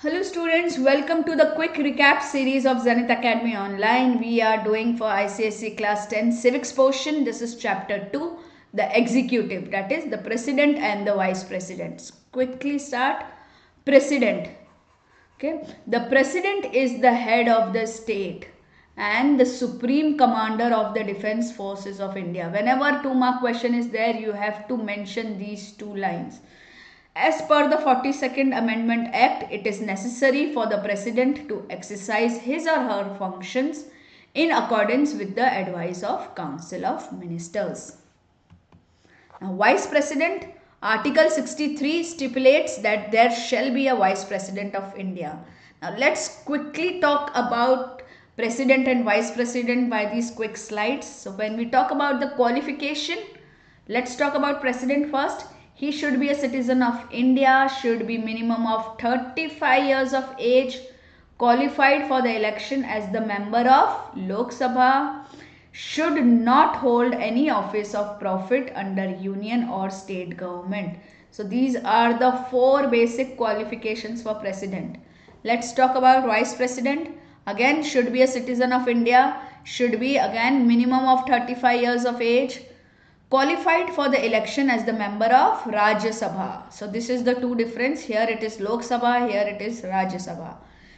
Hello students, welcome to the quick recap series of Zenith Academy Online. We are doing for ICSE Class 10 Civics portion. This is chapter 2, the executive, that is the president and the vice presidents. Quickly start. President. Okay, the president is the head of the state and the supreme commander of the defense forces of India. Whenever 2-mark question is there, you have to mention these two lines. As per the 42nd Amendment Act, it is necessary for the President to exercise his or her functions in accordance with the advice of Council of Ministers. Now, Vice President, Article 63 stipulates that there shall be a Vice President of India. Now, let's quickly talk about President and Vice President by these quick slides. So, when we talk about the qualification, let's talk about President first. He should be a citizen of India, should be minimum of 35 years of age, qualified for the election as the member of Lok Sabha, should not hold any office of profit under union or state government. So these are the 4 basic qualifications for president. Let's talk about vice president. Again, should be a citizen of India, should be again minimum of 35 years of age, qualified for the election as the member of Rajya Sabha. So this is the two difference. Here it is Lok Sabha, here it is Rajya Sabha.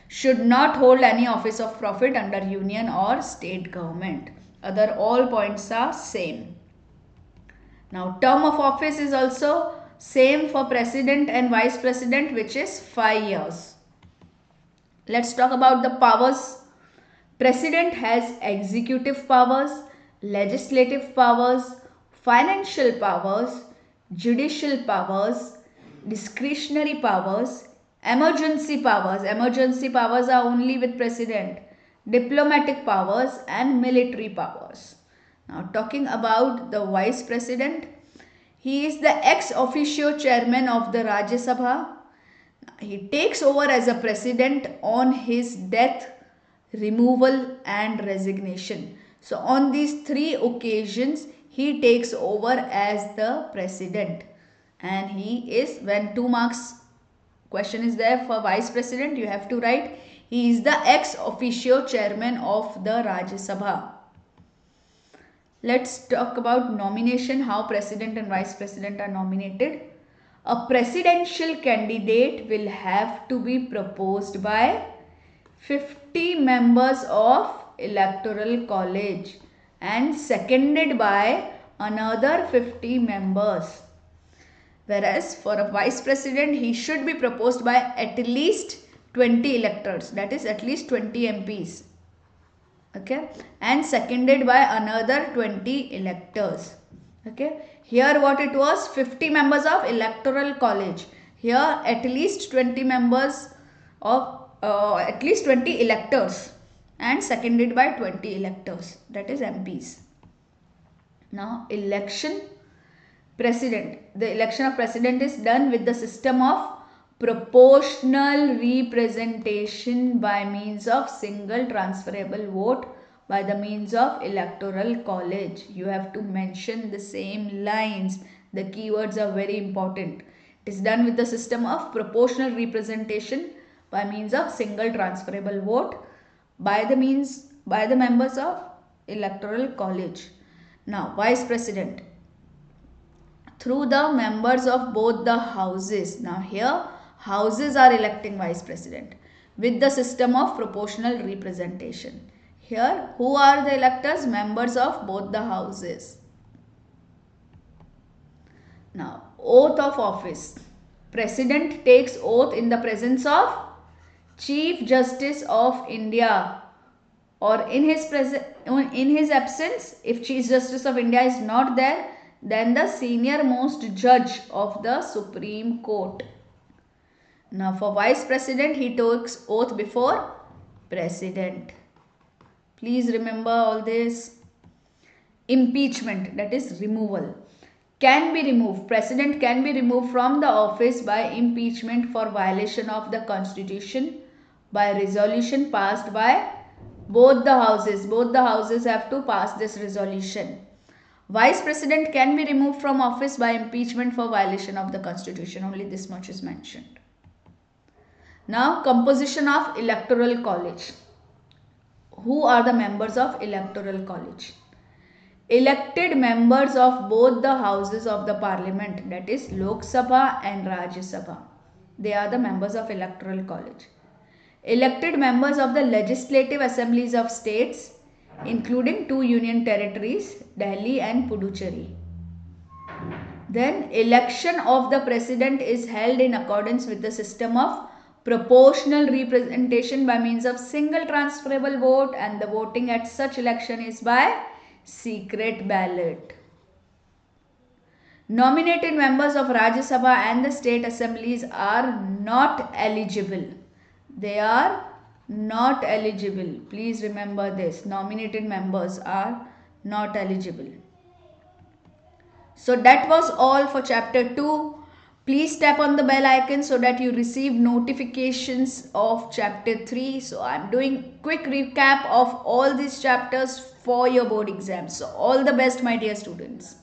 Should not hold any office of profit under union or state government. Other all points are same. Now term of office is also same for president and vice president, which is 5 years. Let's talk about the powers. President has executive powers, legislative powers, financial powers, judicial powers, discretionary powers, emergency powers. Emergency powers are only with president, diplomatic powers and military powers. Now talking about the vice president, he is the ex officio chairman of the Rajya Sabha. He takes over as a president on his death, removal and resignation. So on these 3 occasions, he takes over as the president, and he is, when 2 marks question is there for vice president, you have to write he is the ex officio chairman of the Rajya Sabha. Let's talk about nomination, how president and vice president are nominated. A presidential candidate will have to be proposed by 50 members of electoral college and seconded by another 50 members. Whereas for a vice president, he should be proposed by at least 20 electors, that is at least 20 MPs. Okay, and seconded by another 20 electors. Okay, here what it was, 50 members of electoral college. Here at least 20 members of at least 20 electors and seconded by 20 electors, that is MPs. Now election president. The election of president is done with the system of proportional representation by means of single transferable vote by the means of electoral college. You have to mention the same lines. The keywords are very important. It is done with the system of proportional representation by means of single transferable vote by the members of electoral college. Now vice president, through the members of both the houses. Now here houses are electing vice president with the system of proportional representation. Here who are the electors? Members of both the houses. Now oath of office. President takes oath in the presence of Chief Justice of India, or in his absence, if Chief Justice of India is not there, then the senior most judge of the Supreme Court. Now for vice president, he takes oath before president. Please remember all this. Impeachment, that is removal, can be removed. President can be removed from the office by impeachment for violation of the constitution by resolution passed by both the houses. Both the houses have to pass this resolution. Vice president can be removed from office by impeachment for violation of the constitution. Only this much is mentioned. Now, composition of electoral college. Who are the members of electoral college? Elected members of both the houses of the parliament, that is Lok Sabha and Rajya Sabha. They are the members of electoral college. Elected members of the legislative assemblies of states, including 2 union territories, Delhi and Puducherry. Then election of the president is held in accordance with the system of proportional representation by means of single transferable vote, and the voting at such election is by secret ballot. Nominated members of Rajya Sabha and the state assemblies are not eligible. They are not eligible. Please remember this. Nominated members are not eligible. So that was all for chapter 2. Please tap on the bell icon so that you receive notifications of chapter 3. So I am doing quick recap of all these chapters for your board exams. So all the best, my dear students.